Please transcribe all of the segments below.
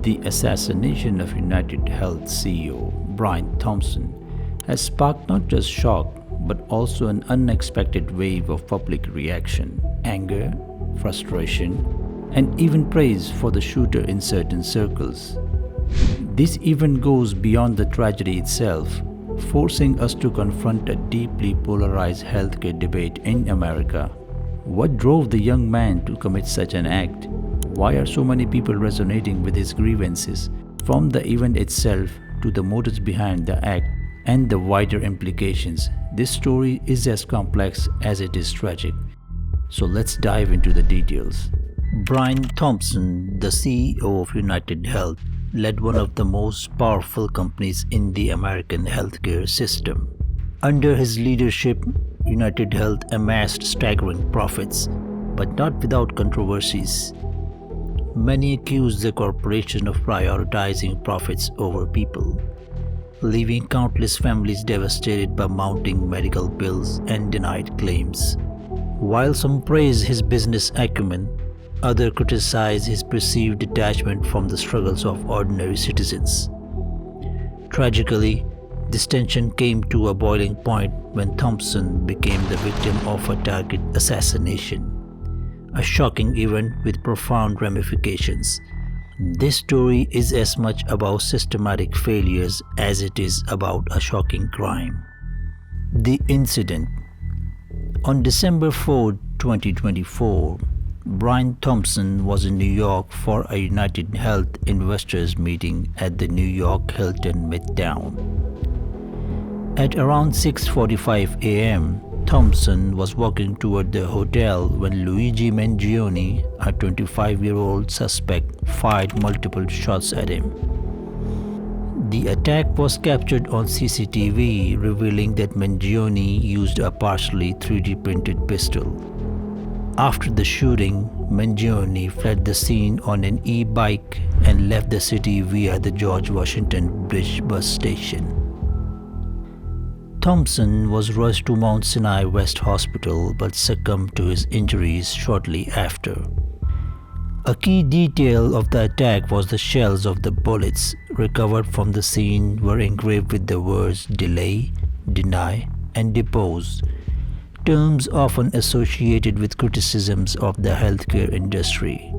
The assassination of UnitedHealth CEO Brian Thompson has sparked not just shock but also an unexpected wave of public reaction, anger, frustration, and even praise for the shooter in certain circles. This even goes beyond the tragedy itself, forcing us to confront a deeply polarized healthcare debate in America. What drove the young man to commit such an act? Why are so many people resonating with his grievances? From the event itself to the motives behind the act and the wider implications, this story is as complex as it is tragic. So let's dive into the details. Brian Thompson, the CEO of UnitedHealth, led one of the most powerful companies in the American healthcare system. Under his leadership, UnitedHealth amassed staggering profits, but not without controversies. Many accused the corporation of prioritizing profits over people, leaving countless families devastated by mounting medical bills and denied claims. While some praised his business acumen, others criticized his perceived detachment from the struggles of ordinary citizens. Tragically, this tension came to a boiling point when Thompson became the victim of a target assassination, a shocking event with profound ramifications. This story is as much about systematic failures as it is about a shocking crime. The incident. On December 4, 2024, Brian Thompson was in New York for a UnitedHealth investors meeting at the New York Hilton Midtown. At around 6:45 a.m., Thompson was walking toward the hotel when Luigi Mangione, a 25-year-old suspect, fired multiple shots at him. The attack was captured on CCTV, revealing that Mangione used a partially 3D printed pistol. After the shooting, Mangione fled the scene on an e-bike and left the city via the George Washington Bridge bus station. Thompson was rushed to Mount Sinai West Hospital but succumbed to his injuries shortly after. A key detail of the attack was the shells of the bullets recovered from the scene were engraved with the words delay, deny, and depose, terms often associated with criticisms of the healthcare industry.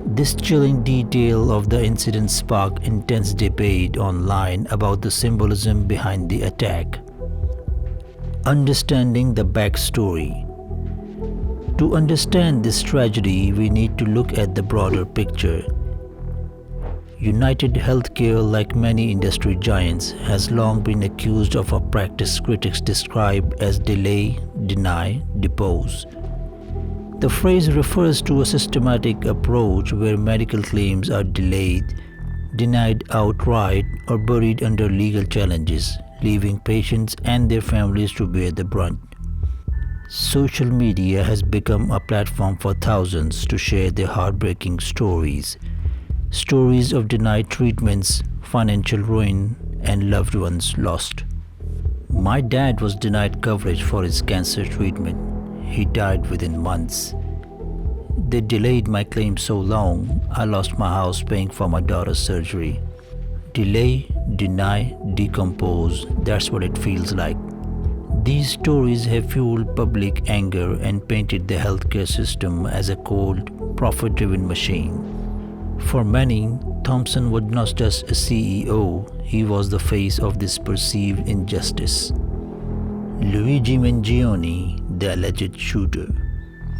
This chilling detail of the incident sparked intense debate online about the symbolism behind the attack. Understanding the backstory. To understand this tragedy, we need to look at the broader picture. UnitedHealthcare, like many industry giants, has long been accused of a practice critics describe as delay, deny, depose. The phrase refers to a systematic approach where medical claims are delayed, denied outright, or buried under legal challenges, leaving patients and their families to bear the brunt. Social media has become a platform for thousands to share their heartbreaking stories. Stories of denied treatments, financial ruin, and loved ones lost. My dad was denied coverage for his cancer treatment. He died within months. They delayed my claim so long, I lost my house paying for my daughter's surgery. Delay, deny, decompose, that's what it feels like. These stories have fueled public anger and painted the healthcare system as a cold, profit-driven machine. For many, Thompson was not just a CEO, he was the face of this perceived injustice. Luigi Mangione, the alleged shooter.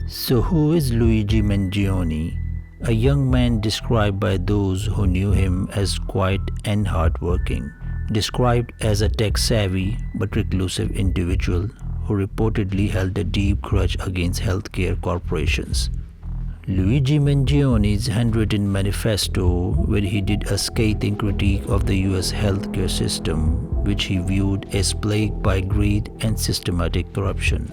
So who is Luigi Mangione? A young man described by those who knew him as quiet and hardworking, described as a tech-savvy but reclusive individual who reportedly held a deep grudge against healthcare corporations. Luigi Mangione's handwritten manifesto, where he did a scathing critique of the US healthcare system, which he viewed as plagued by greed and systematic corruption.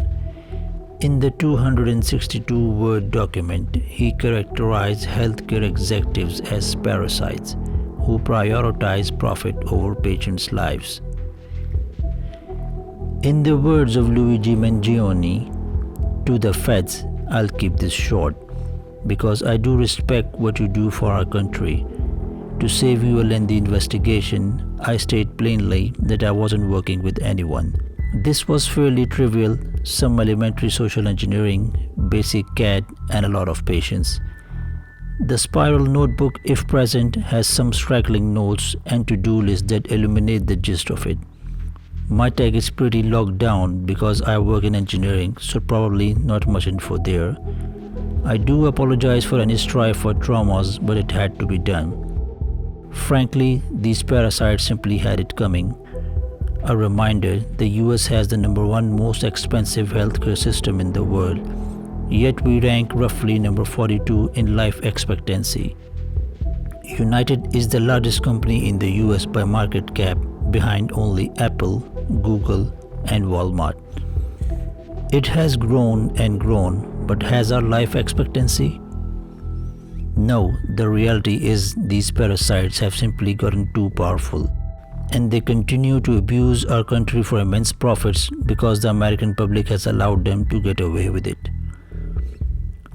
In the 262-word document, he characterized healthcare executives as parasites who prioritize profit over patients' lives. In the words of Luigi Mangione, "To the feds, I'll keep this short, because I do respect what you do for our country, To save you a lengthy investigation, I state plainly that I wasn't working with anyone. This was fairly trivial, some elementary social engineering, basic CAD, and a lot of patience. The spiral notebook, if present, has some straggling notes and to-do lists that illuminate the gist of it. My tag is pretty locked down because I work in engineering, so probably not much info there. I do apologize for any strife for traumas, but it had to be done. Frankly, these parasites simply had it coming. A reminder, the US has the #1 most expensive healthcare system in the world, yet we rank roughly number 42 in life expectancy. United is the largest company in the US by market cap, behind only Apple, Google, and Walmart. It has grown and grown, but has our life expectancy? No, the reality is these parasites have simply gotten too powerful, and they continue to abuse our country for immense profits because the American public has allowed them to get away with it.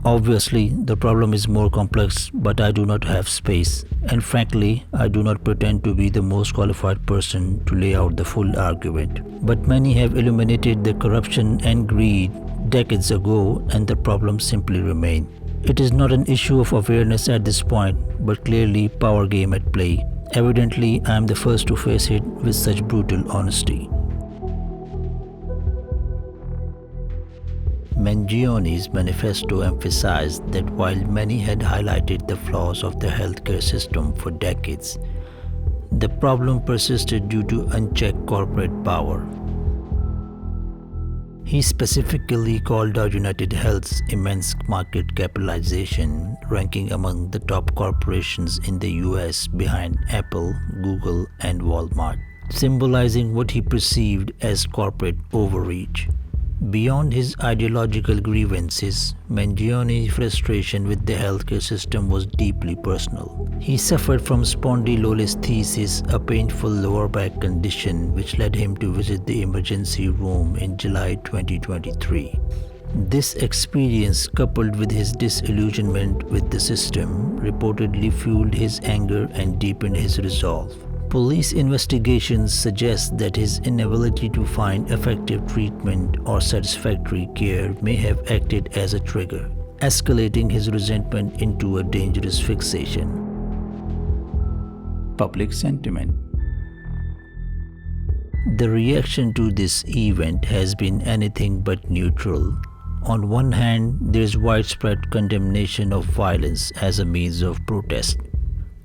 Obviously, the problem is more complex, but I do not have space, and frankly, I do not pretend to be the most qualified person to lay out the full argument. But many have illuminated the corruption and greed decades ago, and the problems simply remain. It is not an issue of awareness at this point, but clearly power game at play. Evidently, I am the first to face it with such brutal honesty. Mangione's manifesto emphasized that while many had highlighted the flaws of the healthcare system for decades, the problem persisted due to unchecked corporate power. He specifically called out UnitedHealth's immense market capitalization, ranking among the top corporations in the US behind Apple, Google, and Walmart, symbolizing what he perceived as corporate overreach. Beyond his ideological grievances, Mangione's frustration with the healthcare system was deeply personal. He suffered from spondylolisthesis, a painful lower back condition which led him to visit the emergency room in July 2023. This experience, coupled with his disillusionment with the system, reportedly fueled his anger and deepened his resolve. Police investigations suggest that his inability to find effective treatment or satisfactory care may have acted as a trigger, escalating his resentment into a dangerous fixation. Public sentiment. The reaction to this event has been anything but neutral. On one hand, there is widespread condemnation of violence as a means of protest.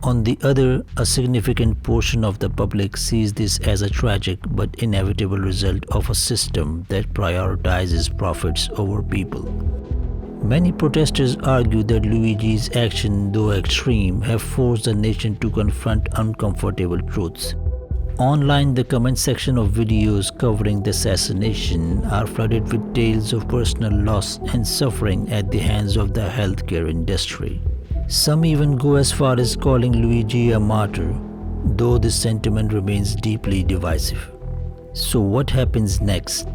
On the other, a significant portion of the public sees this as a tragic but inevitable result of a system that prioritizes profits over people. Many protesters argue that Luigi's actions, though extreme, have forced the nation to confront uncomfortable truths. Online, the comment section of videos covering the assassination are flooded with tales of personal loss and suffering at the hands of the healthcare industry. Some even go as far as calling Luigi a martyr, though this sentiment remains deeply divisive. So what happens next?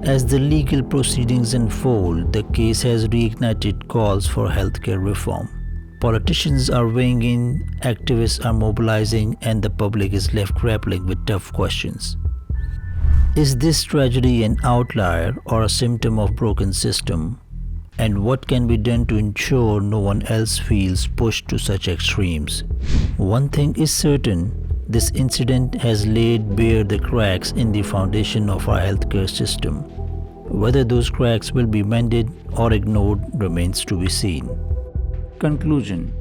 As the legal proceedings unfold, the case has reignited calls for healthcare reform. Politicians are weighing in, activists are mobilizing, and the public is left grappling with tough questions. Is this tragedy an outlier or a symptom of broken system? And what can be done to ensure no one else feels pushed to such extremes? One thing is certain, this incident has laid bare the cracks in the foundation of our healthcare system. Whether those cracks will be mended or ignored remains to be seen. Conclusion.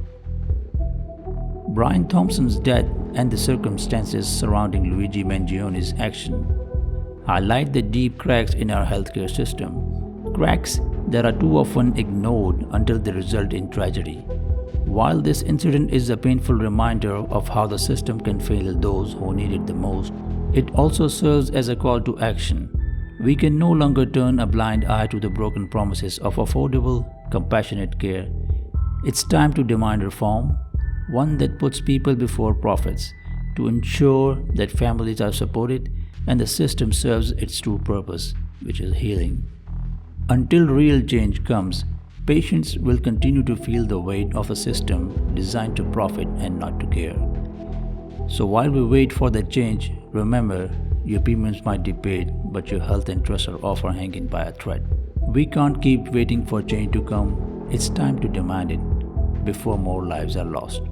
Brian Thompson's death and the circumstances surrounding Luigi Mangione's action highlight the deep cracks in our healthcare system. Cracks that are too often ignored until they result in tragedy. While this incident is a painful reminder of how the system can fail those who need it the most, it also serves as a call to action. We can no longer turn a blind eye to the broken promises of affordable, compassionate care. It's time to demand reform, one that puts people before profits, to ensure that families are supported and the system serves its true purpose, which is healing. Until real change comes, patients will continue to feel the weight of a system designed to profit and not to care. So while we wait for that change, remember, your premiums might be paid, but your health interests are often hanging by a thread. We can't keep waiting for change to come. It's time to demand it before more lives are lost.